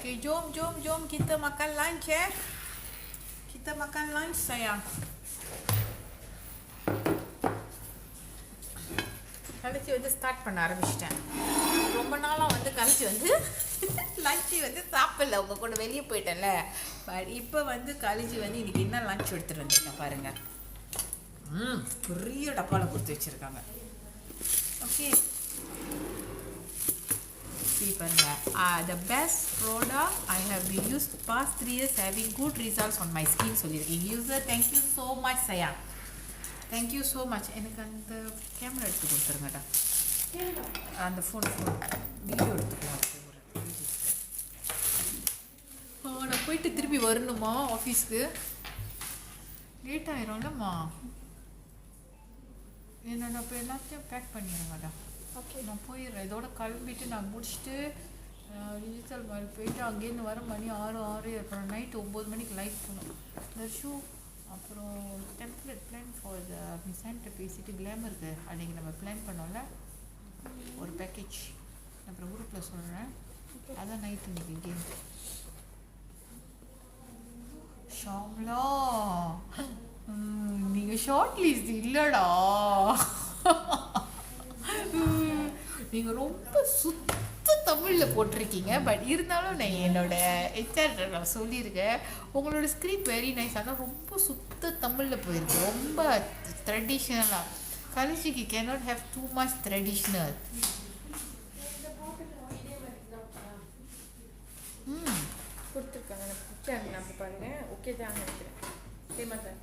Okay, jom kita makan lunch Kita makan lunch sayang. கழிச்சு வந்து start பண்ண ஆரம்பிச்சிட்டேன். ரொம்ப நாளாக வந்து கழிச்சு வந்து லஞ்சு வந்து சாப்பிடல, உங்கள் கூட வெளியே போயிட்டேன்ல. பட் இப்போ வந்து கழிச்சு வந்து இன்றைக்கி என்ன லஞ்ச் எடுத்துகிட்டு வந்துருக்கேன் பாருங்கள். பெரிய டப்பாவில் கொடுத்து வச்சுருக்காங்க. ஓகே see பாருங்க. The best product I have been used past 3 years having good results on my skin சொல்லியிருக்கேன். User thank you so much Jaya, thank you so much. எனக்கு அந்த கேமரா எடுத்து கொடுத்துருங்கடா, அந்த ஃபோன் வீடியோ எடுத்துக்கலாம். நான் போயிட்டு திருப்பி வரணுமா ஆஃபீஸ்க்கு? லேட் ஆயிரும்லம்மா. என்னோட இப்போ எல்லாத்தையும் பேக் பண்ணிடுங்கடா. ஓகே நான் போயிடுறேன். இதோட கிளம்பிட்டு நான் முடிச்சுட்டு டிஜிட்டல் மால் போயிட்டு அங்கேருந்து வர மணி 6 அப்புறம் நைட்டு 9 மணிக்கு லைட் போகணும். இந்த ஷூ அப்புறம் டெம்ப்ளேட் பிளான் ஃபார் த மிஸ்ஸான்ட்ட பேசிட்டு கிளாமருக்கு அன்றைக்கி நம்ம பிளான் பண்ணோம்ல ஒரு பேக்கேஜ், அப்புறம் குரூப்பில் சொல்கிறேன். அதான் நைட்டு இன்றைக்கி கேம். ஷாம்லா நீங்கள் ஷார்ட் லிஸ்ட் இல்லைடா, நீங்கள் ரொம்ப சுத்த தமிழில் போட்டிருக்கீங்க. பட் இருந்தாலும் நான் என்னோட ஹெச்ஆர் நான் சொல்லியிருக்கேன், உங்களோட ஸ்கிரிப்ட் வெரி நைஸ், ஆனால் ரொம்ப சுத்த தமிழில் போயிருக்கு, ரொம்ப ட்ரெடிஷ்னலாக. கலிஜிக்கு cannot have too much traditional. கொடுத்துருக்காங்க நம்ம பாருங்க. ஓகே தான் நினைக்கிறேன். சேமாக தான்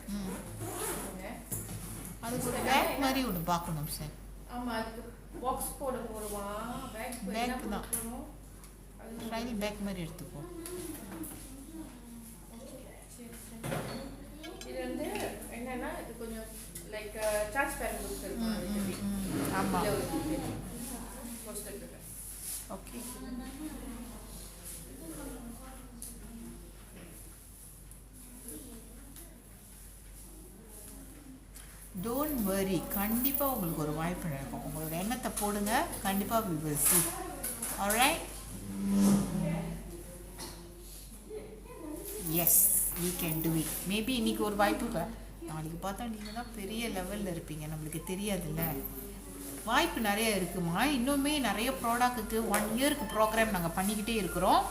அதுக்கு ஒரு பேக் மாதிரி ஒன்று பார்க்கணும் சார். ஆமாம், அதுக்கு பாக்ஸ் போடுவான். பேக் தான், ட்ரையல் பேக் மாதிரி எடுத்துப்போ. இது வந்து என்னன்னா இது கொஞ்சம் லைக் சார்ஜ் பேரண்ட் புக்ஸ் இருக்கும். ஆமாம் ஓகே. டோன்ட் வரி, கண்டிப்பாக உங்களுக்கு ஒரு வாய்ப்பு நடக்கும். உங்களோட எண்ணத்தை போடுங்க, கண்டிப்பாக we will see. Alright? Yes, we can do it. Maybe இன்றைக்கி ஒரு வாய்ப்பு, நாளைக்கு பார்த்தா நீங்கள் தான் பெரிய லெவலில் இருப்பீங்க, நம்மளுக்கு தெரியாதுல்ல. வாய்ப்பு நிறைய இருக்குமா. இன்னுமே நிறைய ப்ராடக்ட்டுக்கு 1 இயருக்கு ப்ரோக்ராம் நாங்கள் பண்ணிக்கிட்டே இருக்கிறோம்.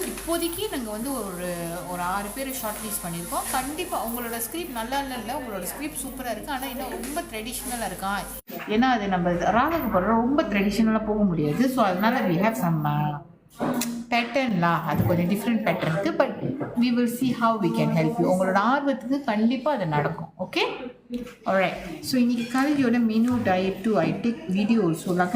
இப்போதைக்கு நாங்கள் வந்து ஒரு 6 பேர் ஷார்ட் லிஸ்ட் பண்ணியிருக்கோம். கண்டிப்பாக உங்களோட ஸ்கிரிப்ட் நல்லா இல்லை, உங்களோட ஸ்கிரிப்ட் சூப்பராக இருக்குது, ஆனால் இன்னும் ரொம்ப ட்ரெடிஷ்னலாக இருக்கான். ஏன்னா அது நம்ம ராகக்கு போடுற ரொம்ப ட்ரெடிஷ்னலாக போக முடியாது. ஸோ அதனால் we have some பேட்டர்ன்லாம், அது கொஞ்சம் டிஃப்ரெண்ட் பேட்டர்ன் இருக்குது. But we will see how we can help you. உங்களோட ஆர்வத்துக்கு கண்டிப்பாக அது நடக்கும். Okay alright. ஸோ இன்றைக்கி கல்வியோட menu diet to I take video சொல்லலாம்.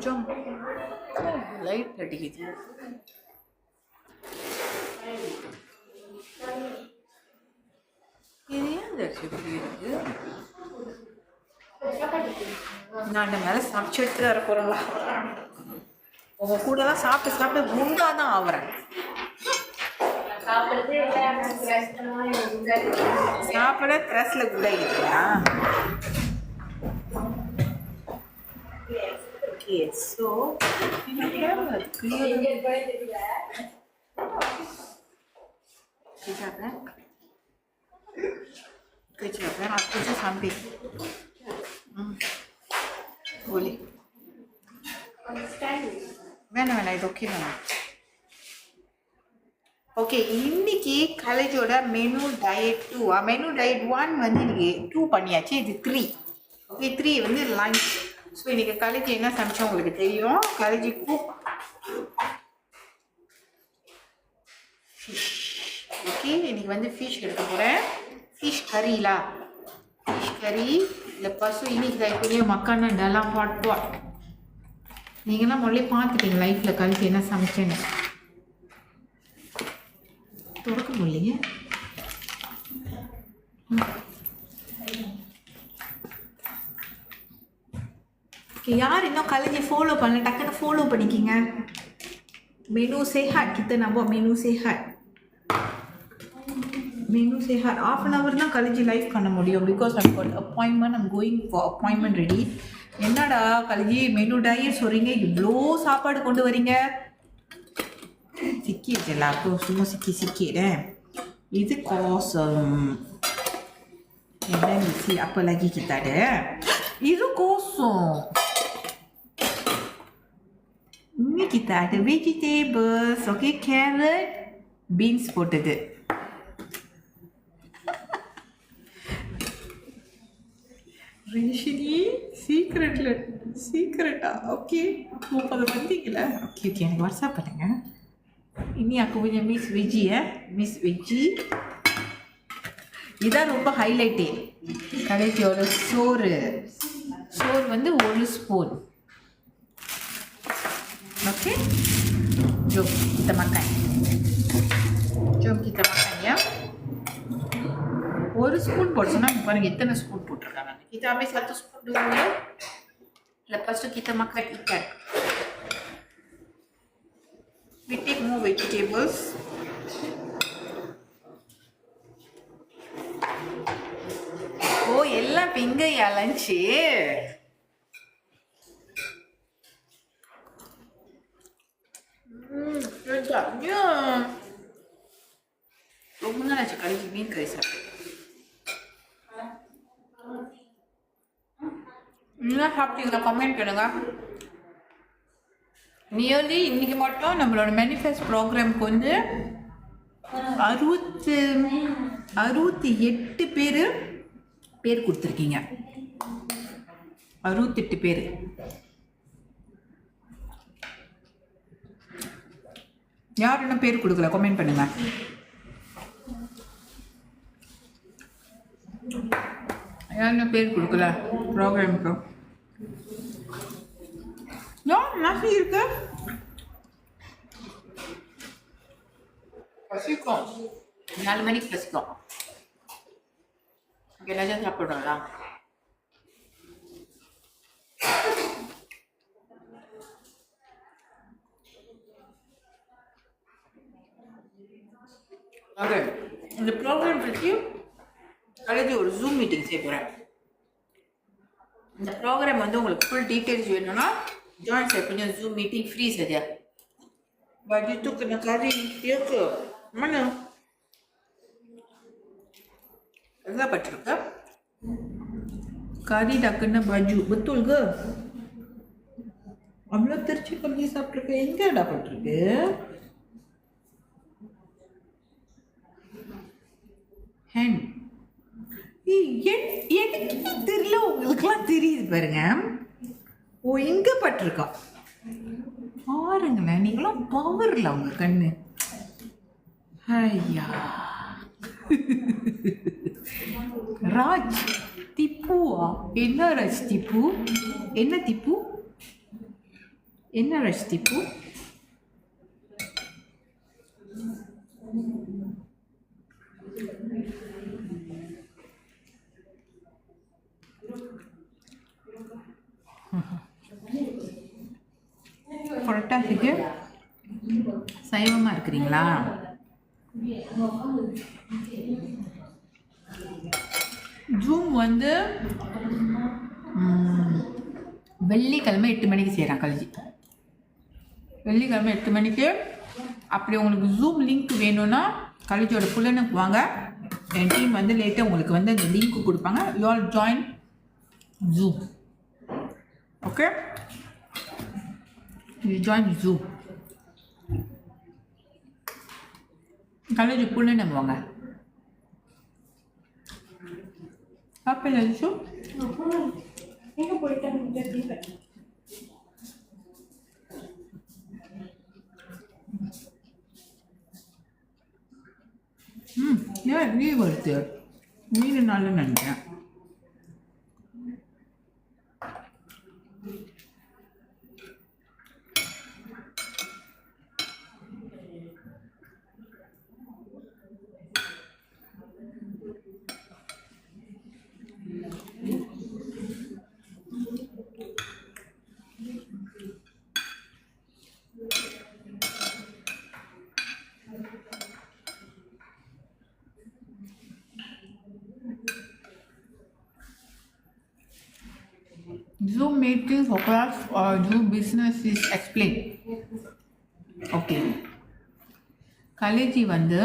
jom லைட் அடிக்குது. இது ஏன் இப்படி இருக்கு? நான் மேலே சமைச்சு எடுத்துட்டு வர போகிறேங்களா? உங்கள் கூட தான் சாப்பிட்டு குண்டாக தான் ஆகிறேன். சாப்பிட ட்ரெஸ்ல கூட இல்லையா? ஓகே ஸோ आपको सामने बोले வேணாம் இது ஓகே வேணாம். ஓகே இன்னைக்கு காலேஜோட மெனு டயட் 2 மெனு டயட் 1 வந்து இன்னைக்கு 2 பண்ணியாச்சு. இது 3. ஓகே 3 வந்து லஞ்ச். ஸோ இன்னைக்கு காலேஜ் என்ன சமைச்சோம் உங்களுக்கு தெரியும். College fish. ஓகே இன்னைக்கு வந்து ஃபிஷ் எடுக்க போகிறேன். ஃபிஷ் கறிலா, ஃபிஷ் கறி இல்லை பசு. இன்னைக்கு கைக்குள்ளேயே மக்கான டெல்லாம் பாட். நீங்களாம் முதல்ல பார்த்துட்டீங்க லைஃப்பில் காலேஜ் என்ன சமைச்சேன்னு. தொடக்க முடியலைங்க. ஓகே யார் இன்னும் காலேஜை ஃபாலோ பண்ணல டக்குன்னு ஃபாலோ பண்ணிக்கிங்க. Menu sehat, kita nak buat menu sehat. Menu sehat. Half an hour தான் கழிச்சு லைவ் பண்ண முடியும். Because I've got appointment. I'm going for appointment ready. என்னடா கழிச்சு மெனு டயட் சொல்றீங்க, இவ்வளோ சாப்பாடு கொண்டு வரீங்க. Sikit je lah, aku semua sikit-sikit Itu kosong. And then you see apa lagi kita ada. Itu kosong. Ini kita ada vegetables, okay, carrot, beans போட்டது. Rishini, secret okay. Mau pada pentinglah. Okay, எனக்கு WhatsApp பண்ணுங்க. Ini aku punya Miss Veggie Miss Veggie. இதான் ரொம்ப ஹைலைட்டே. கடைசியோட சோறு வந்து 1 spoon. Okey. Jom kita makan. Ya. 1 spoon போட சொன்னா பாருங்க எத்தனை ஸ்பூன் போட்டிருக்காங்க. Kita ambil 1 spoon dulu ya. Lepas tu kita makan ikan. We take more vegetables. Oh, எல்லாம் பிங்க யா லஞ்ச். Sedapnya. ரொம்ப நாள் ஆச்சு கடைக்கு மீன் கறி சாப்பிட்டு. என்ன சாப்பிட்டீங்களா கமெண்ட் பண்ணுங்க. நியர்லி இன்னைக்கு மட்டும் நம்மளோட மேனிஃபெஸ்ட் ப்ரோக்ராம்க்கு வந்து 68 பேர் கொடுத்துருக்கீங்க. 68 பேர். யார் என்ன பேர் கொடுக்கல கமெண்ட் பண்ணுங்க. யார் என்ன பேர் கொடுக்கல ப்ரோக்ராமுக்கு. நசி இருக்கு. பசிக்கும். 4 மணிக்கு பசிக்கும். எல்லாத்தையும் சாப்பிடுறோம்ல. ஓகே, இந்த ப்ரோக்ராம் பற்றி கடைசி ஒரு ஜூம் மீட்டிங் செய்ய போகிறேன். இந்த ப்ரோக்ராம் வந்து உங்களுக்கு ஃபுல் டீட்டெயில்ஸ் வேணும்னா join saya punya Zoom meeting free saja. Baju tu kena kari, ya ke? Mana? Enggak patutlah. Kari dah kena baju, betul ke? Amla terci pergi sahaja enggak dapat ke? Hand. எனக்கு தெரியல, உங்களுக்குலாம் தெரியுது பாருங்க. ஓ, எங்க பட்டிருக்கா பாருங்களேன். நீங்களும் பவர்ல உங்க கண்ணு. ஐயா ராஜ் திப்புவா? என்ன ராஜ் திப்பு? என்ன திப்பு? என்ன ராஜ் திப்பு? புரட்டாசிக்கு சைவமாக இருக்கிறீங்களா? ஜூம் வந்து வெள்ளிக்கிழமை 8 மணிக்கு செய்கிறான் கல்வி. வெள்ளிக்கிழமை 8 மணிக்கு. அப்படி உங்களுக்கு ஜூம் லிங்க் வேணும்னா கல்வியோட புள்ளனுக்கு வாங்க. என் டீம் வந்து லேட்டாக உங்களுக்கு வந்து அந்த லிங்க் கொடுப்பாங்க. You all join zoom. Okay, you join Zoom. Kalau Jepun ni nama orang. Apa lagi tu? Ini boleh tak menjadi tak? Ya, ni berarti. Ni nalar nanti. meetings for class or do business is explained. Okay. Kaleji வந்து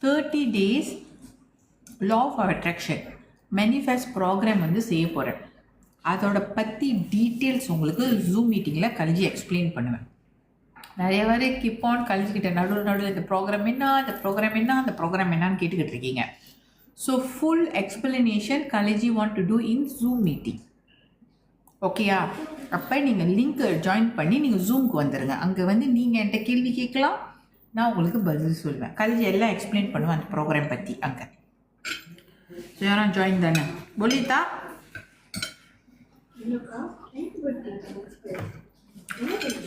30 days law of attraction manifest program வந்து செய்ய போகிறேன். அதோட பற்றி details உங்களுக்கு zoom மீட்டிங்கில் கலிஜி explain பண்ணுவேன். நிறைய பேர் கிப்பான் கலிஜிக்கிட்ட நடுவில் இந்த ப்ரோக்ராம் என்ன, அந்த ப்ரோக்ராம் என்ன, அந்த ப்ரோக்ராம் என்னன்னு கேட்டுக்கிட்டு இருக்கீங்க. ஸோ ஃபுல் எக்ஸ்பிளனேஷன் கலிஜி want to do in Zoom meeting. ஓகேயா? அப்போ நீங்கள் லிங்க் ஜாயின் பண்ணி நீங்கள் ஜூமுக்கு வந்துடுங்க. அங்கே வந்து நீங்கள் என்கிட்ட கேள்வி கேட்கலாம், நான் உங்களுக்கு பதில் சொல்லுவேன். கலிஜி எல்லாம் எக்ஸ்பிளைன் பண்ணுவேன் அந்த ப்ரோக்ராம் பற்றி அங்கே. ஸோ யாரும் ஜாயின் தானே போலிதா?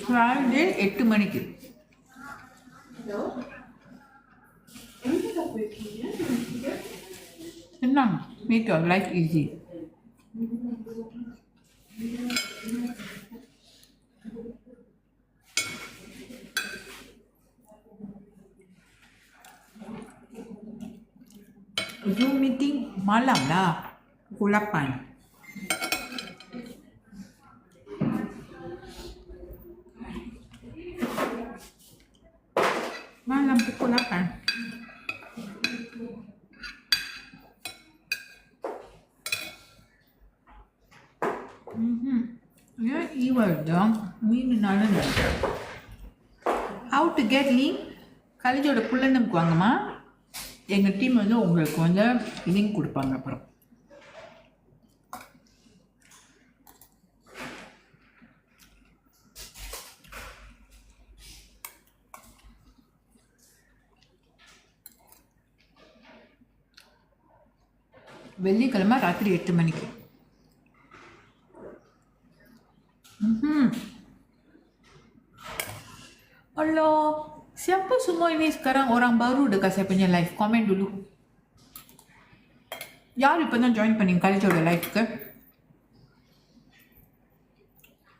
ஃப்ரைடே 8 மணிக்கு. என்ன make your life easy. Zoom meeting malam lah pukul 8. Malam pukul 8. Ya, iwal dong. Ini nalan. How to get link? காலேஜோட புள்ளனுக்கு வாங்கம்மா. எங்கள் டீம் வந்து உங்களுக்கு வந்து லிங்க் கொடுப்பாங்க. அப்புறம் வெள்ளிக்கிழமை ராத்திரி 8 மணிக்கு. Allah, siapa semua ini sekarang orang baru dekat saya punya live? Komen dulu. யார் இப்போ தான் ஜாயின் பண்ணீங்க காலேஜோட லைஃப்க்கு?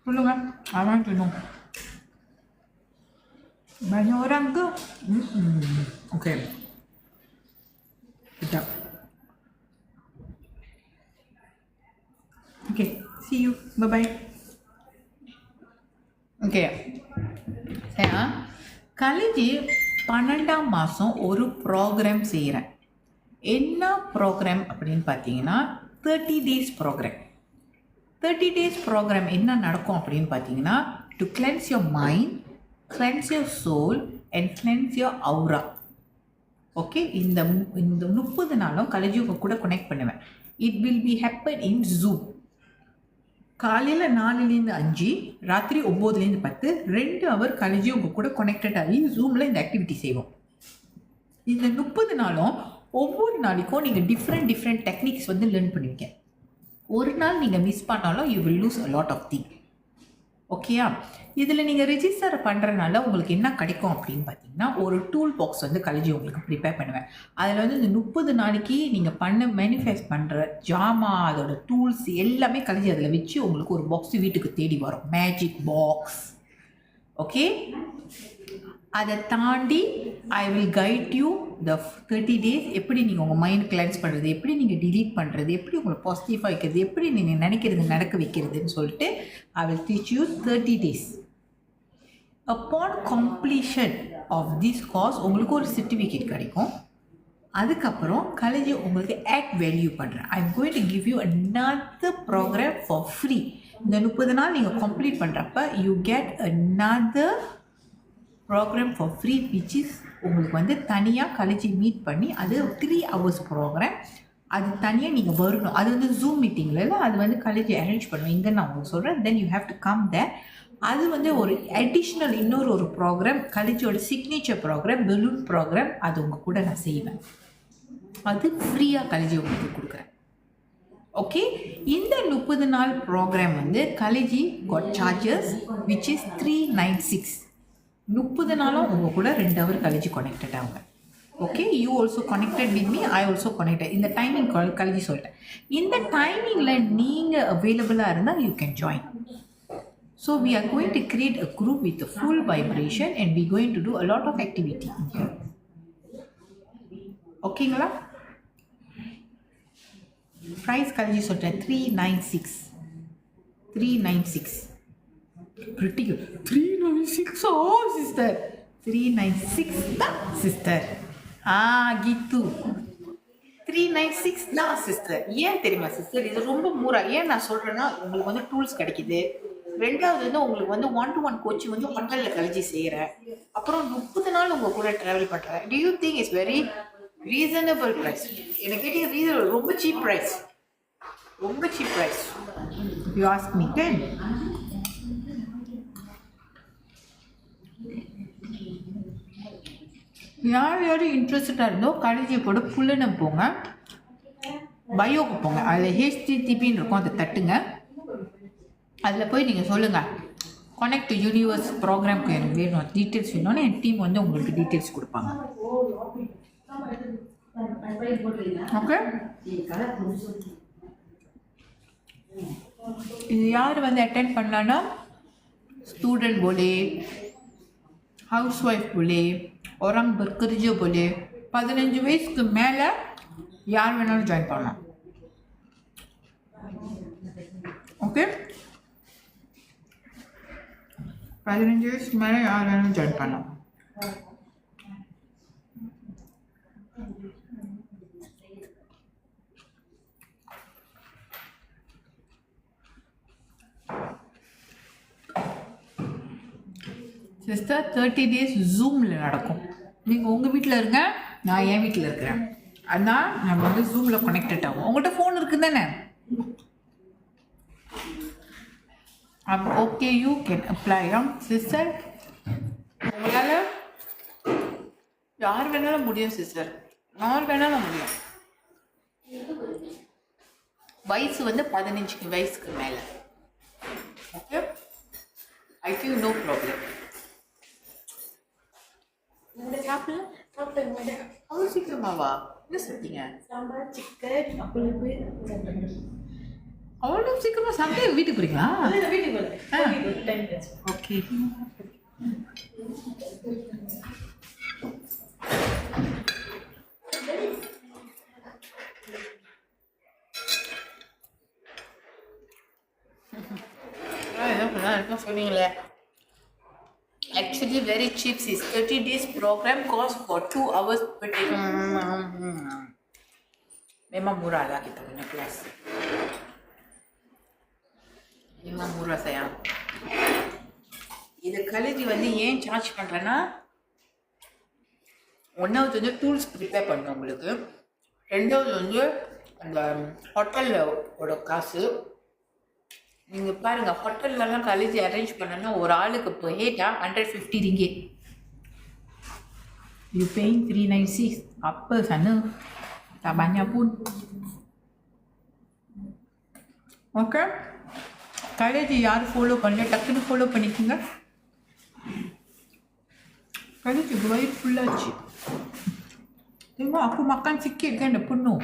சொல்லுங்க. I want to know. Banyak orang ke? Okay. Sekejap. Okay, see you. Bye-bye. Okay. saya college 12ஆம் மாதம் ஒரு ப்ரோக்ராம் செய்கிறேன். என்ன ப்ரோக்ராம் அப்படின்னு பார்த்தீங்கன்னா 30 days ப்ரோக்ராம். 30 days ப்ரோக்ராம் என்ன நடக்கும் அப்படின்னு பார்த்தீங்கன்னா, to cleanse your mind, cleanse your soul and cleanse your aura. Okay, இந்த 30 நாளும் காலேஜ் உங்கள் கூட கனெக்ட் பண்ணுவேன். It will be happen in Zoom. காலையில் 4லேருந்து 5, ராத்திரி 9லேருந்து 10, 2 hour காலேஜ் உங்கள் கூட கனெக்டட் ஆகி ஜூமில் இந்த ஆக்டிவிட்டி செய்வோம். இந்த 30 நாளும் ஒவ்வொரு நாளைக்கும் நீங்கள் டிஃப்ரெண்ட் டெக்னிக்ஸ் வந்து லேர்ன் பண்ணுவீங்க. ஒரு நாள் நீங்கள் மிஸ் பண்ணாலும் you will lose a lot of thing. ஓகேயா? இதில் நீங்கள் ரெஜிஸ்டர் பண்ணுறதுனால உங்களுக்கு என்ன கிடைக்கும் அப்படின்னு பார்த்தீங்கன்னா, ஒரு டூல் பாக்ஸ் வந்து காலேஜ் உங்களுக்கு ப்ரிப்பேர் பண்ணுவேன். அதில் வந்து இந்த 30 நாளைக்கு நீங்கள் மேனிஃபெஸ்ட் பண்ணுற ஜாமா, அதோட டூல்ஸ் எல்லாமே காலேஜ் அதில் வச்சு உங்களுக்கு ஒரு பாக்ஸ் வீட்டுக்கு தேடி வரும். Magic box. ஓகே, அதை தாண்டி I will guide you the 30 days. எப்படி நீங்கள் உங்கள் மைண்ட் கிளென்ஸ் பண்ணுறது, எப்படி நீங்கள் டிலீட் பண்ணுறது, எப்படி உங்களை பாசிட்டிவாக வைக்கிறது, எப்படி நீங்கள் நினைக்கிறது நடக்க வைக்கிறதுன்னு சொல்லிட்டு I will teach you 30 days. Upon completion of this course உங்களுக்கு ஒரு சர்டிஃபிகேட் கிடைக்கும். அதுக்கப்புறம் காலேஜ் உங்களுக்கு ஆட் வேல்யூ பண்ணுறேன். I am going to give you another program for free. இந்த 30 நாள் நீங்கள் கம்ப்ளீட் பண்ணுறப்ப you get another program for free, which is உங்களுக்கு வந்து தனியாக காலேஜ் மீட் பண்ணி அது 3 hours ப்ரோக்ராம். அது தனியாக நீங்கள் வரணும். அது வந்து ஜூம் மீட்டிங்கில் இல்லை, அது வந்து காலேஜ் அரேஞ்ச் பண்ணுவேன். இங்கே நான் உங்களுக்கு சொல்கிறேன். Then you have to come there. அது வந்து ஒரு அடிஷ்னல் இன்னொரு ப்ரோக்ராம், காலேஜோட சிக்னேச்சர் ப்ரோக்ராம், பெலூன் ப்ரோக்ராம், அது உங்கள் கூட நான் செய்வேன். அது ஃப்ரீயாக காலேஜ் உங்களுக்கு கொடுக்குறேன். ஓகே, இந்த 30 நாள் ப்ரோக்ராம் வந்து college got charges which is 396. 30 நாளும் உங்கள் கூட 2 hour காலேஜ் கனெக்டட் ஆகுங்க. Okay, you also connected with me, I also connected. இந்த டைமிங் காலேஜ் சொல்லிட்டேன். இந்த டைமிங்கில் நீங்கள் அவைலபிளாக இருந்தால் you can join. So we are going to create a group with a full vibration and we are going to do a lot of activity in here. ஓகேங்களா? Price college சொல்லிட்டேன் 396. 396. Pretty good. 396. Oh, sister. 396 தான் sister. gitu. 396 தான் sister. ஏன் தெரியுமா sister, இது ரொம்ப மூரா. ஏன் நான் சொல்கிறேன்னா, உங்களுக்கு வந்து டூல்ஸ் கிடைக்குது. ரெண்டாவது வந்து உங்களுக்கு வந்து 1-to-1 கோச்சிங் வந்து ஹோட்டலில் கழிச்சு செய்கிறேன். அப்புறம் 30 நாள் உங்கள் கூட ட்ராவல் பண்ணுறேன். Do you think it's very reasonable price? எனக்கு கேட்டீங்க, ரீசனபிள், ரொம்ப சீப் ப்ரைஸ். ரொம்ப cheap price. You ask me, can? யார் யாரும் இன்ட்ரெஸ்டாக இருந்தோ காலேஜை போட புல்லனம் போங்க, பயோக்கு போங்க. அதில் HTTPன்னு இருக்கும், அதை தட்டுங்க. அதில் போய் நீங்கள் சொல்லுங்கள், கனெக்ட் டு யூனிவர்ஸ் ப்ரோக்ராம்க்கு எனக்கு வேணும், டீட்டெயில்ஸ் வேணும்னு என் டீம் வந்து உங்களுக்கு டீட்டெயில்ஸ் கொடுப்பாங்க. ஓகே, இது யார் வந்து அட்டென்ட் பண்ணலான்னா, ஸ்டூடெண்ட் போலே, ஹவுஸ் ஒய்ஃப் போலே, orang bekerja boleh, 15 வயசுக்கு மேலே யார் வேணாலும் ஜாயின் பண்ணலாம். ஓகே, 15 வயசுக்கு மேலே யார் வேணாலும் ஜாயின் பண்ணலாம். சிஸ்டர் 30 days ஜூமில் நடக்கும். நீங்கள் உங்கள் வீட்டில் இருங்க, நான் என் வீட்டில் இருக்கிறேன். அதான் நம்ம வந்து ஜூமில் கனெக்டட் ஆகும். உங்கள்கிட்ட ஃபோன் இருக்குது தானே? Okay, you can apply. Sister உங்களால் யார் வேணாலும் முடியும் சிஸ்டர், யார் வேணாலும் முடியும். வயசு வந்து 15 வயசுக்கு மேலே. Okay, I feel no problem. அவ்வளோ சீக்கிரமாவா? என்ன சாப்பிட்டீங்க? சாம்பார், சிக்கன், அப்பளப்பு. அவ்வளோ சீக்கிரமா சாப்பிட்டு வீட்டுக்கு போறீங்களா? வீட்டுக்கு போகிறேன். ஓகே, சொன்னீங்களே. Actually very cheap is 30 days program cost for 2 hours per day. Memang murah lah kita punya kelas. Memang murah sayang. இது காலேஜ் வந்து ஏன் சார்ஜ் பண்ணுறேன்னா, ஒன்றாவது வந்து டூல்ஸ் ப்ரிப்பேர் பண்ணணும் உங்களுக்கு, ரெண்டாவது வந்து அந்த ஹோட்டலோட காசு. நீங்கள் பாருங்கள், ஹோட்டல்லலாம் காலேஜ் அரேஞ்ச் பண்ணனா ஒரு ஆளுக்கு இப்போ ஹேட்டா 150 ringgit. You paying 396. Apa sana? Tak banyak pun. Okay, college யார் ஃபாலோ பண்ணல டக்குன்னு ஃபாலோ பண்ணிக்கோங்க. காலேஜ் வயிறு ஃபுல்லாச்சு. Tengok aku makan sikit kan dah penuh.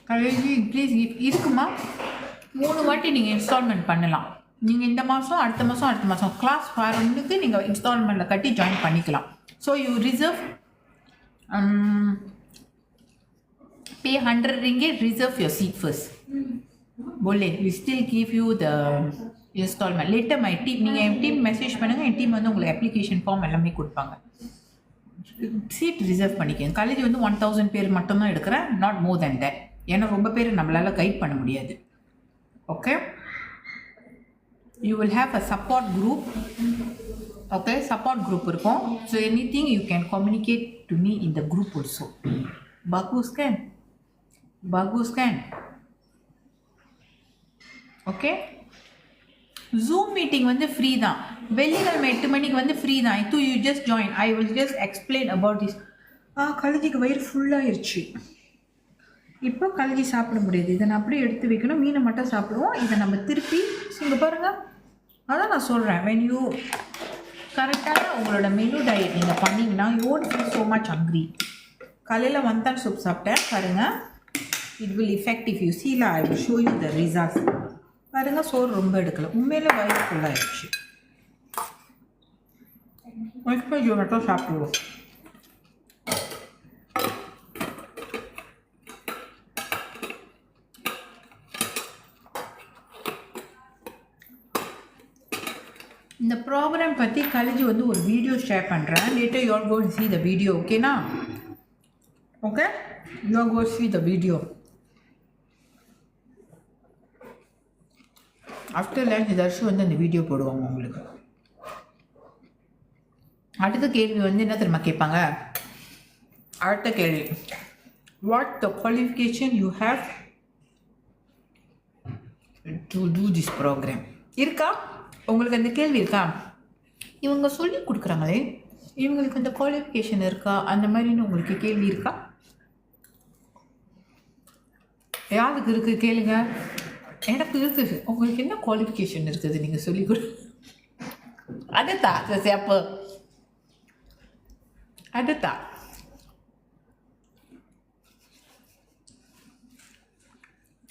College please இருக்குமா, 3 வாட்டி நீங்கள் இன்ஸ்டால்மெண்ட் பண்ணலாம். நீங்கள் இந்த மாதம், அடுத்த மாதம், அடுத்த மாதம் கிளாஸ் வரணுக்கு நீங்கள் இன்ஸ்டால்மெண்ட்டில் கட்டி ஜாயின் பண்ணிக்கலாம். So you reserve pay 100 ringgit, reserve your seat first. Boleh, we still give you the installment. Later my team, நீங்கள் என் டீம் மெசேஜ் பண்ணுங்கள், என் டீம் வந்து உங்களுக்கு அப்ளிகேஷன் ஃபார்ம் எல்லாமே கொடுப்பாங்க. சீட் ரிசர்வ் பண்ணிக்கோங்க. காலேஜ் வந்து 1000 பேர் மட்டும்தான் எடுக்கிறேன், நாட் மோர் தேன் தட். ஏன்னா ரொம்ப பேர் நம்மளால் கைட் பண்ண முடியாது. Okay, you will have a support group. Okay, support group இருக்கும். So anything you can communicate to me in the group also. Bagus kan? Bagus kan? Okay, Zoom meeting வந்து free தான். வெள்ளிக்கிழமை 8 மணிக்கு வந்து ஃப்ரீ தான். இது you just join, I will just explain about this. காலேஜுக்கு வயிறு ஃபுல்லாகிருச்சு. இப்போ காலேஜி சாப்பிட முடியாது. இதை நான் அப்படியே எடுத்து வைக்கணும். மீனை மட்டும் சாப்பிடுவோம். இதை நம்ம திருப்பி இங்கே பாருங்கள். அதான் நான் சொல்கிறேன், வென் யூ கரெக்டான உங்களோட மெனு டயட் நீங்கள் பண்ணிங்கன்னா you won't feel so much hungry. காலையில் வந்தான் சூப் சாப்பிட்டேன் பாருங்கள். It will effect if you சீலா, I will show you the results. பாருங்கள், சோறு ரொம்ப எடுக்கலை, உண்மையிலே வயிறு ஃபுல்லாகிடுச்சு. இப்போ இது மட்டும் சாப்பிடுவோம். இந்த ப்ரோக்ராம் பற்றி கழிச்சு வந்து ஒரு வீடியோ ஷேர் பண்ணுறேன். Later you are going to see the video, ஓகேனா? Okay, you are going to see the video. After lunch Dharshu வந்து அந்த வீடியோ போடுவாங்க உங்களுக்கு. அடுத்த கேள்வி வந்து என்ன தெரியுமா கேட்பாங்க? அடுத்த கேள்வி, what the qualification you have to do this program? இருக்கா உங்களுக்கு அந்த கேள்வி? இருக்கா? இவங்க சொல்லி கொடுக்குறாங்களே, இவங்களுக்கு அந்த குவாலிஃபிகேஷன் இருக்கா? அந்த மாதிரின்னு உங்களுக்கு கேள்வி இருக்கா? யாருக்கு இருக்குது கேளுங்க. எனக்கு இருக்குது. உங்களுக்கு என்ன குவாலிஃபிகேஷன் இருக்குது நீங்கள் சொல்லிக் கொடு. அதுதா சேப்பு அதுதா.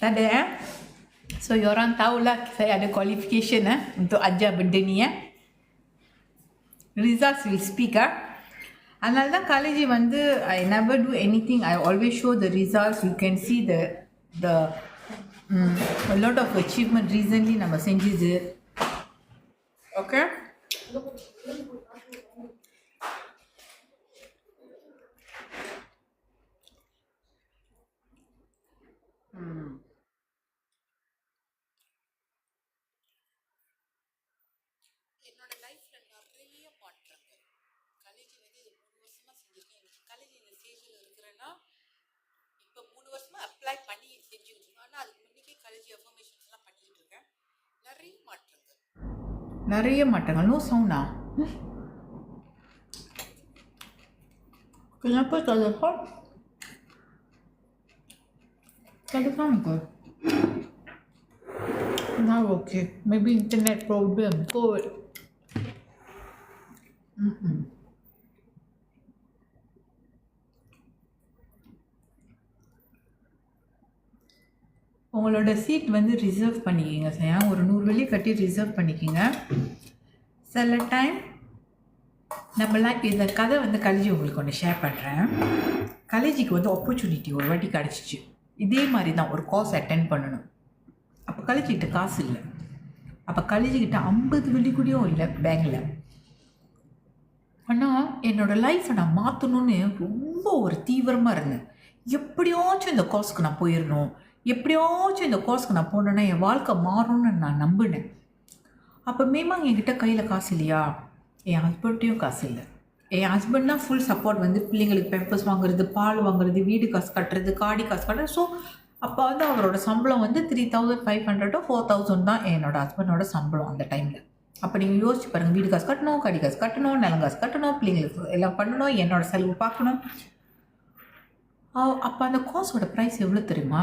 Tak ada So, you orang tahulah saya ada qualification untuk ajar benda ni Results will speak அதனால தான் காலேஜ் வந்து I never do anything. I always show the results. You can see the a lot of achievement recently நம்ம செஞ்சது. Okay? என்னோட லைஃப்ல நிறைய மாற்றங்கள். College வந்து 3 வருஷமா செஞ்சிருக்கேன். காலேஜ் இந்த ஸ்டேஜில் இருக்கிறேன்னா இப்போ 3 வருஷமா அப்ளை பண்ணி செஞ்சுக்கிட்டு இருக்கேன். ஆனால் அதுக்கு முன்னாடியே காலேஜ் அஃபர்மேஷன்ஸ்லாம் பண்ணிக்கிட்டு இருக்கேன். நிறைய மாற்றங்கள். நோ சவுண்டா? Kenapa tak ada hot? Tak ada sound ke? Now okay. Maybe internet problem kot. உங்களோட சீட் வந்து ரிசர்வ் பண்ணிக்கிங்க சரியா? ஒரு 100 வெள்ளி கட்டி ரிசர்வ் பண்ணிக்கிங்க. சில டைம் நம்மளாம் இந்த கதை வந்து காலேஜ் உங்களுக்கு ஒன்று ஷேர் பண்ணுறேன். காலேஜுக்கு வந்து ஆப்பர்ச்சுனிட்டி ஒரு வாட்டி கிடச்சிச்சு. இதே மாதிரி தான் ஒரு கோர்ஸ் அட்டென்ட் பண்ணணும். அப்போ காலேஜுக்கிட்ட காசு இல்லை. அப்போ காலேஜுக்கிட்ட 50 வெள்ளி கூடயும் இல்லை பேங்கில். ஆனால் என்னோடய லைஃப்பை நான் மாற்றணுன்னு ரொம்ப ஒரு தீவிரமாக இருந்தேன். எப்படியாச்சும் இந்த கோர்ஸ்க்கு நான் போயிடணும், எப்படியாச்சும் இந்த கோர்ஸ்க்கு நான் போனேன்னா என் வாழ்க்கை மாறும்னு நான் நம்பினேன். அப்போ மேமாங்க என்கிட்ட கையில் காசு இல்லையா? என் ஹஸ்பண்ட்டையும் காசு இல்லை. என் ஹஸ்பண்ட்னா ஃபுல் சப்போர்ட் வந்து பிள்ளைங்களுக்கு பெம்பர்ஸ் வாங்குறது, பால் வாங்குறது, வீடு காசு கட்டுறது, காடி காசு கட்டுறது. ஸோ அப்போ வந்து அவரோட சம்பளம் வந்து 3500 4000 தான் என்னோடய ஹஸ்பண்டோட சம்பளம் அந்த டைமில். அப்போ நீங்கள் யோசிச்சு பாருங்கள், வீடு காசு கட்டணும், காடி காசு கட்டணும், நிலங்காசு கட்டணும், பிள்ளைங்களுக்கு எல்லாம் பண்ணணும், என்னோடய செலவு பார்க்கணும். அப்போ அந்த கோர்ஸோட ப்ரைஸ் எவ்வளோ தெரியுமா?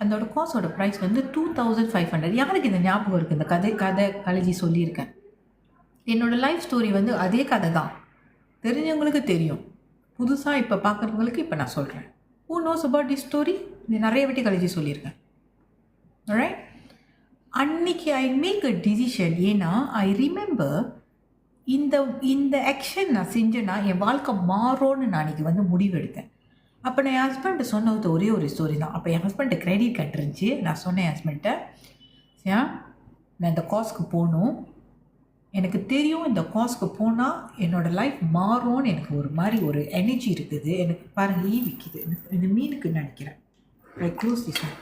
அதோட கோர்ஸோட ப்ரைஸ் வந்து 2500. யாருக்கு இந்த ஞாபகம் இருக்குது? இந்த கதை காலேஜ் சொல்லியிருக்கேன். என்னோடய லைஃப் ஸ்டோரி வந்து அதே கதை தான். தெரிஞ்சவங்களுக்கு தெரியும், புதுசாக இப்போ பார்க்குறவங்களுக்கு இப்போ நான் சொல்கிறேன். Who knows about this story? இது நிறைய வாட்டி காலேஜ் சொல்லியிருக்கேன். ரைட்? அன்னைக்கு ஐ மேக் அ டிசிஷன். ஏன்னா ஐ ரிமெம்பர் இந்த ஆக்ஷன் நான் செஞ்சேன்னா என் வாழ்க்கை மாறும்னு நான் அன்றைக்கி வந்து முடிவெடுத்தேன். அப்போ நான் என் ஹஸ்பண்ட்டை சொன்னது ஒரே ஒரு ஸ்டோரி தான். அப்போ என் ஹஸ்பண்ட்டு கிரெடிட் கார்டு இருந்துச்சு. நான் சொன்னேன் என் ஹஸ்பண்ட்டை, நான் இந்த கோர்ஸ்க்கு போகணும், எனக்கு தெரியும் இந்த கோர்ஸ்க்கு போனால் என்னோடய லைஃப் மாறும்னு எனக்கு ஒரு மாதிரி ஒரு எனர்ஜி இருக்குது. எனக்கு பாருங்கள் விற்கிது இந்த மீனுக்கு நினைக்கிறேன். ஐ க்ளோஸ் திஸ் ஒன்.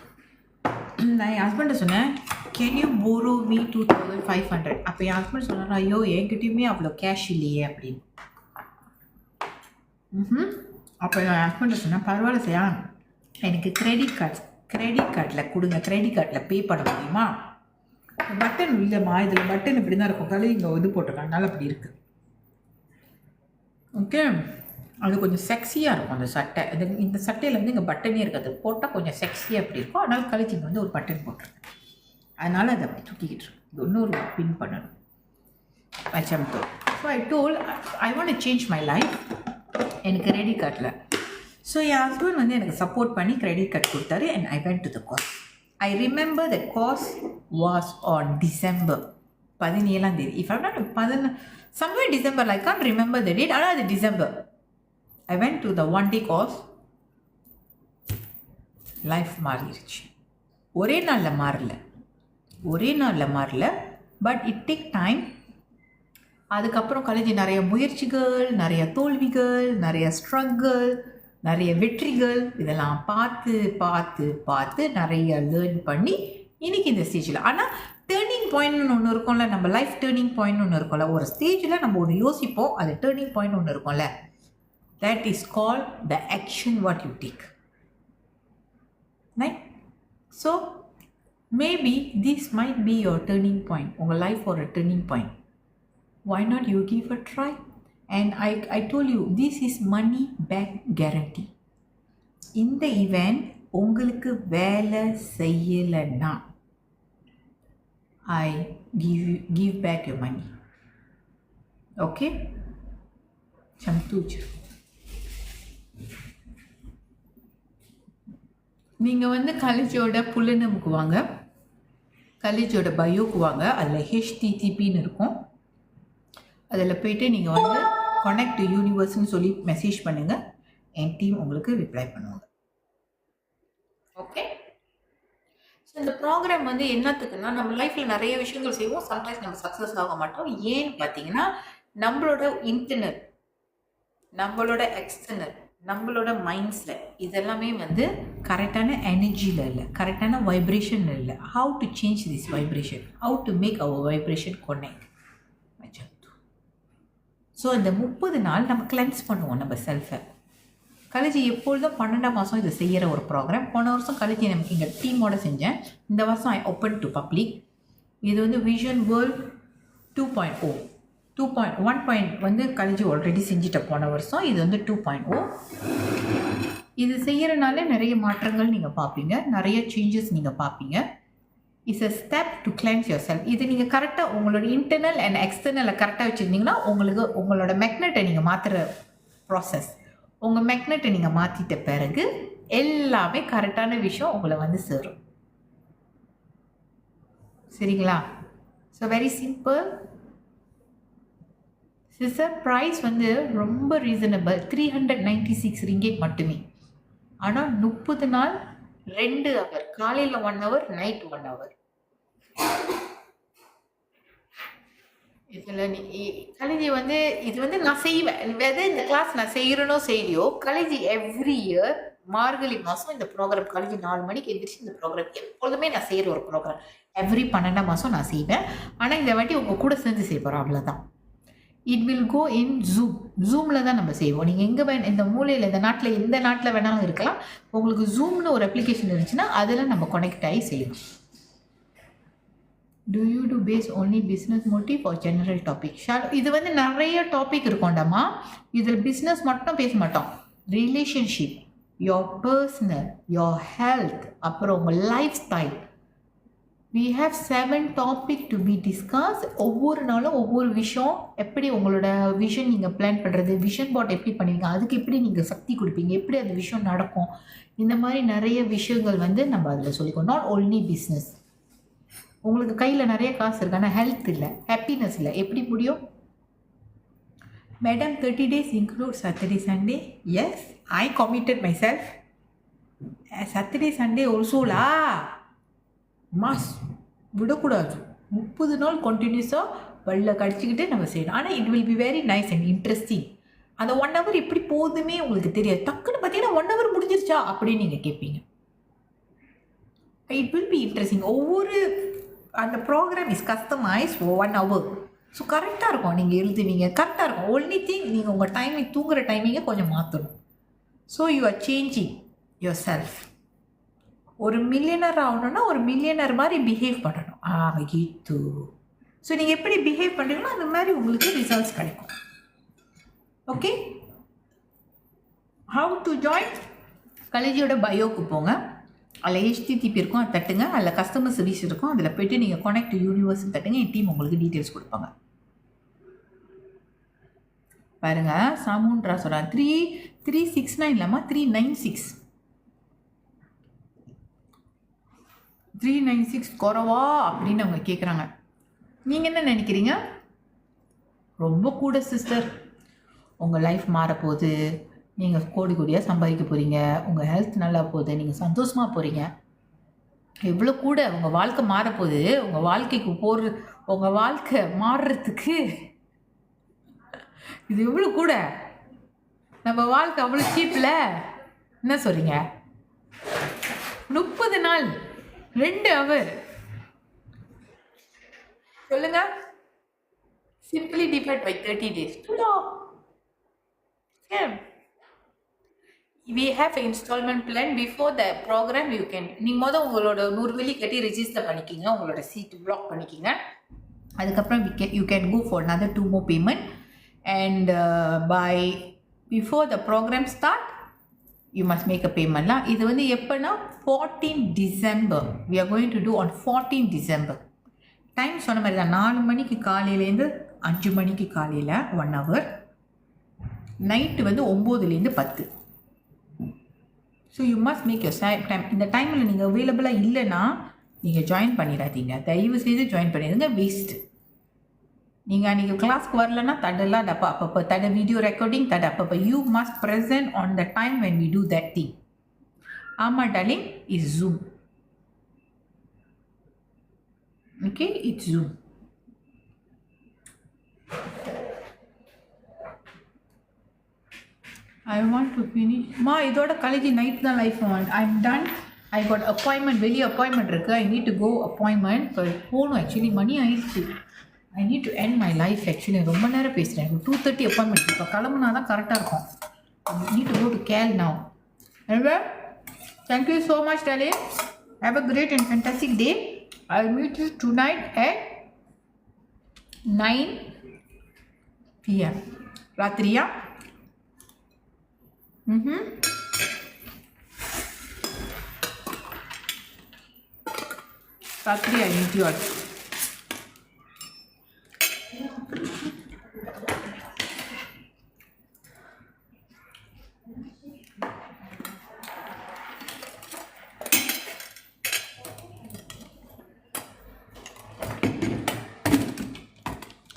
நான் என் ஹஸ்பண்ட்டை சொன்னேன், கேன் யூ borrow me 2500? அப்போ என் ஹஸ்பண்ட் சொன்னார், ஐயோ என்கிட்டயுமே அவ்வளோ கேஷ் இல்லையே அப்படின்னு. அப்போ என் ஹஸ்பண்டை சொன்னேன், பரவாயில்ல செய்யா, எனக்கு கிரெடிட் கார்டில் கொடுங்க, கிரெடிட் கார்டில் பே பண்ண முடியுமா? பட்டன் இல்லைம்மா, இதில் பட்டன் இப்படி தான் இருக்கும், கலை இங்கே இது போட்டிருக்காங்க, அதனால் அப்படி இருக்குது. ஓகே, அது கொஞ்சம் செக்ஸியாக இருக்கும் அந்த சட்டை. இந்த சட்டையில் வந்து இங்கே பட்டனே இருக்காது, போட்டால் கொஞ்சம் செக்ஸியாக அப்படி இருக்கும். அதனால் கழிச்சிங்க வந்து ஒரு பட்டன் போட்டிருக்கேன், அதனால் அதை அப்படி தூக்கிக்கிட்டு இருக்கு. இது இன்னொரு பின் பண்ணணும். அச்சம்போ. So I told I want to change my life. எனக்கு கிரெடிட் கார்டில். ஸோ என் ஹஸ்பண்ட் வந்து எனக்கு சப்போர்ட் பண்ணி கிரெடிட் கார்டு கொடுத்தாரு. And I went to the course. I remember the course was on December 17. If I'm not somewhere December, I can't remember the date. ஆனால் அது December. I went to the 1 day course. லைஃப் மாறிடுச்சு. ஒரே நாளில் மாறல, but it take time. அதுக்கப்புறம் கலைஞர் நிறைய முயற்சிகள், நிறைய தோல்விகள், நிறைய ஸ்ட்ரகிள், நிறைய வெற்றிகள் இதெல்லாம் பார்த்து பார்த்து பார்த்து நிறைய லேர்ன் பண்ணி இன்றைக்கி இந்த ஸ்டேஜில். ஆனால் டேர்னிங் பாயிண்ட்னு ஒன்று இருக்கும்ல, நம்ம லைஃப் டேர்னிங் பாயிண்ட் ஒன்று இருக்கும்ல, ஒரு ஸ்டேஜில் நம்ம ஒன்று யோசிப்போம், அது டேர்னிங் பாயிண்ட் ஒன்று இருக்கும்ல. That is called the action what you take. Right? So maybe this might be your turning point, உங்கள் லைஃப் ஒரு turning point. Why not you give a try? And I told you, this is money back guarantee. இந்த event உங்களுக்கு வேலை செய்யலைன்னா I give back your money. Okay? சந்தூஜ். நீங்கள் காலேஜோட புல்லனமுக்கு வாங்க, காலேஜோட பயோக்கு வாங்க, அதில் HTTPன்னு இருக்கும். அதில் போய்ட்டு நீங்கள் கனெக்ட் டு யூனிவர்ஸ்னு சொல்லி மெசேஜ் பண்ணுங்கள், என் டீம் உங்களுக்கு ரிப்ளை பண்ணுவாங்க. ஓகே? ஸோ இந்த ப்ரோக்ராம் என்னத்துக்குன்னா, நம்ம லைஃப்பில் நிறைய விஷயங்கள் செய்வோம், சம்டைம்ஸ் நம்ம சக்ஸஸ் ஆக மாட்டோம். ஏன்னு பார்த்தீங்கன்னா, நம்மளோட இன்டர்னல், நம்மளோட எக்ஸ்டர்னல், நம்மளோட மைண்ட் செட் இதெல்லாமே கரெக்டான எனர்ஜியில் இல்லை, கரெக்டான வைப்ரேஷன் இல்லை. How to change this vibration, how to make our vibration connect. So இந்த 30 நாள் நம்ம கிளென்ஸ் பண்ணுவோம் நம்ம செல்ஃபை. காலேஜ் எப்பொழுதும் 12ஆம் மாதம் இதை செய்கிற ஒரு ப்ரோக்ராம். போன வருஷம் காலேஜ் நமக்கு எங்கள் டீமோட செஞ்சேன். இந்த வருஷம் ஐ ஓப்பன் டு பப்ளிக். இது விஷன் வேர்ல்ட் 2.0 2.1 காலேஜ் ஆல்ரெடி செஞ்சுட்டேன் போன வருஷம். இது 2.0. இது செய்கிறனால நிறைய மாற்றங்கள் நீங்கள் பார்ப்பீங்க, நிறைய சேஞ்சஸ் நீங்கள் பார்ப்பீங்க. It's a step to cleanse your self. இது நீங்கள் கரெக்டாக உங்களோட இன்டர்னல் அண்ட் எக்ஸ்டர்னலை கரெக்டாக வச்சுருந்தீங்கன்னா உங்களோட மேக்னெட்டை நீங்கள் மாற்றுற ப்ராசஸ். உங்கள் மேக்னெட்டை நீங்கள் மாற்றிட்ட பிறகு எல்லாமே கரெக்டான விஷயம் உங்களை சேரும். சரிங்களா? So very simple sister. Price ரொம்ப ரீசனபிள், 396 ரிங்கேட் மட்டுமே. ஆனால் 30 நாள் 2 ஹவர், காலையில் 1 ஹவர், நைட் 1 ஹவர். இதில் காலேஜ் இது நான் செய்வேன். வெதை இந்த கிளாஸ் நான் செய்கிறனோ செய்யலையோ, காலேஜ் எவ்ரி இயர் மார்கழி மாதம் இந்த ப்ரோக்ராம் காலேஜ் 4 மணிக்கு எந்திரிச்சு இந்த ப்ரோக்ராம் எப்பொழுதுமே நான் செய்கிற ஒரு ப்ரோக்ராம். எவ்ரி 12ஆம் மாதம் நான் செய்வேன். ஆனால் இந்த வாட்டி உங்கள் கூட சேர்ந்து செய்ய போகிறோம், அவ்வளோதான். இட் வில் கோ இன் ஜூமில் தான் நம்ம செய்வோம். நீங்கள் எங்கே இந்த மூலையில், இந்த நாட்டில் எந்த நாட்டில் வேணாலும் இருக்கலாம். உங்களுக்கு ஜூம்னு ஒரு அப்ளிகேஷன் இருந்துச்சுன்னா அதில் நம்ம கனெக்ட் ஆகி செய்யலாம். Do you do base only business motive or general topic? இது நிறைய டாபிக் இருக்கும்டாமா. இதில் பிஸ்னஸ் மட்டும் பேச மாட்டோம். Relationship, your personal, your health, அப்புறம் உங்கள் life style. We have 7 topic to be discussed. ஒவ்வொரு நாளும் ஒவ்வொரு விஷயம். எப்படி உங்களோட விஷன் நீங்கள் பிளான் பண்ணுறது, விஷன் போர்ட் எப்படி பண்ணுவீங்க, அதுக்கு எப்படி நீங்கள் சக்தி கொடுப்பீங்க, எப்படி அந்த விஷயம் நடக்கும், இந்த மாதிரி நிறைய விஷயங்கள் நம்ம அதில் சொல்லிக்கோ. Not only business. உங்களுக்கு கையில் நிறைய காசு இருக்கு, ஆனால் ஹெல்த் இல்லை, ஹாப்பினஸ் இல்லை, எப்படி முடியும்? Madam 30 days include Saturday, Sunday? Yes, I committed myself. Saturday, Sunday also lah. Mass விடக்கூடாது. 30 நாள் கண்டினியூஸாக வெள்ளை கடிச்சிக்கிட்டு நம்ம செய்யணும். ஆனால் it will be very nice and interesting. அந்த 1 ஹவர் எப்படி போகுதுமே உங்களுக்கு தெரியாது. டக்குன்னு பார்த்தீங்கன்னா 1 ஹவர் முடிஞ்சிருச்சா அப்படின்னு நீங்கள் கேட்பீங்க. It will be interesting. ஒவ்வொரு அந்த program is customise for 1 hour. So கரெக்டாக இருக்கும், நீங்கள் எழுதுவீங்க கரெக்டாக இருக்கும். ஒன்லி திங் நீங்கள் உங்கள் டைமிங், தூங்குகிற டைமிங்கை கொஞ்சம் மாற்றணும். So you are changing your self. ஒரு மில்லியனர் ஆகணும்னா ஒரு மில்லியனர் மாதிரி பிஹேவ் பண்ணணும். கீத்து. ஸோ நீங்கள் எப்படி பிஹேவ் பண்ணுறீங்களோ அந்த மாதிரி உங்களுக்கு ரிசல்ட்ஸ் கிடைக்கும். ஓகே? How to join? காலேஜோட பயோக்கு போங்க, அதில் HTTP இருக்கும், அது தட்டுங்க. அதில் கஸ்டமர் சர்வீஸ் இருக்கும், அதில் போய்ட்டு நீங்கள் கனெக்ட் யூனிவர்ஸ் தட்டுங்க. என் டீம் உங்களுக்கு டீட்டெயில்ஸ் கொடுப்பாங்க. பாருங்கள், சாமுன்றா சொல்கிறேன் 369 இல்லாமல் 396. 396 குறவா அப்படின்னு அவங்க கேட்குறாங்க. நீங்கள் என்ன நினைக்கிறீங்க? ரொம்ப கூட சிஸ்டர். உங்கள் லைஃப் மாறப்போகுது, நீங்கள் கோடி கோடியாக சம்பாதிக்க போகிறீங்க, உங்கள் ஹெல்த் நல்லா போகுது, நீங்கள் சந்தோஷமாக போகிறீங்க. எவ்வளோ கூட உங்கள் வாழ்க்கை மாறப்போகுது. உங்கள் வாழ்க்கைக்கு உங்கள் வாழ்க்கை மாறுறதுக்கு இது எவ்வளோ கூட, நம்ம வாழ்க்கை அவ்வளோ சீப்பில். என்ன சொல்கிறீங்க? 30 நாள் 2 ஹவர் சொல்லுங்க. Simply divide by 30 days. We have an installment plan before the program. You can நீங்கள் மொதல் உங்களோட 100 வெள்ளி கட்டி ரெஜிஸ்டர் பண்ணிக்கிங்க, உங்களோட சீட் பிளாக் பண்ணிக்கிங்க. அதுக்கப்புறம் you can go for another 2 more payment and by before the program start you must make a payment lah. இது வந்து எப்போனா 14 December. We are going to do on 14 December. Time சொன்ன மாதிரி தான், 4 மணிக்கு காலையிலேருந்து 5 மணிக்கு காலையில் 1 hour, நைட்டு வந்து 9லேருந்து 10. So you must make your time. இந்த டைமில் நீங்கள் அவைலபிளாக இல்லைன்னா நீங்கள் ஜாயின் பண்ணிடாதீங்க, தயவு செய்து ஜாயின் பண்ணிடுங்க, வேஸ்ட்டு. நீங்கள் அன்றைக்கி கிளாஸ்க்கு வரலன்னா தடெல்லாம் டப்பா அப்பப்போ தடை, வீடியோ ரெக்கார்டிங் தடை அப்பப்போ. You must present on the time when we do that thing. ஆமாம் darling, is Zoom. Okay, it's Zoom. I want to finish. மா இதோட காலேஜ் நைட் தான் life. I'm done. I got appointment, வெளியே appointment இருக்குது. I need to go appointment. So போகணும். Actually மணி ஆயிடுச்சு. I need to end my life actually. ரொம்ப நேரம் பேசுகிறேன். 2:30 appointment. இப்போ கிளம்புனா தான் கரெக்டாக இருக்கும். I need to go to Cal now. Anyway, thank you so much darling. Have a great and fantastic day. I'll meet you tonight at 9 PM. ராத்திரியா? ராத்திரி I meet you at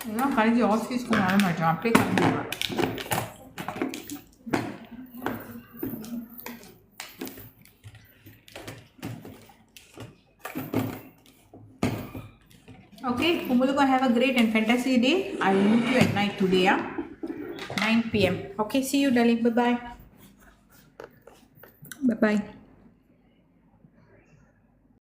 இதெல்லாம் கழிஞ்சு ஆஃபீஸ்க்கு வர மாட்டேன், அப்படியே கிளம்பிடுவேன். Okay, உங்களுக்கும் have a great and fantastic day. I will meet you at night today, 9 PM. Okay, see you darling. Bye bye. Bye bye.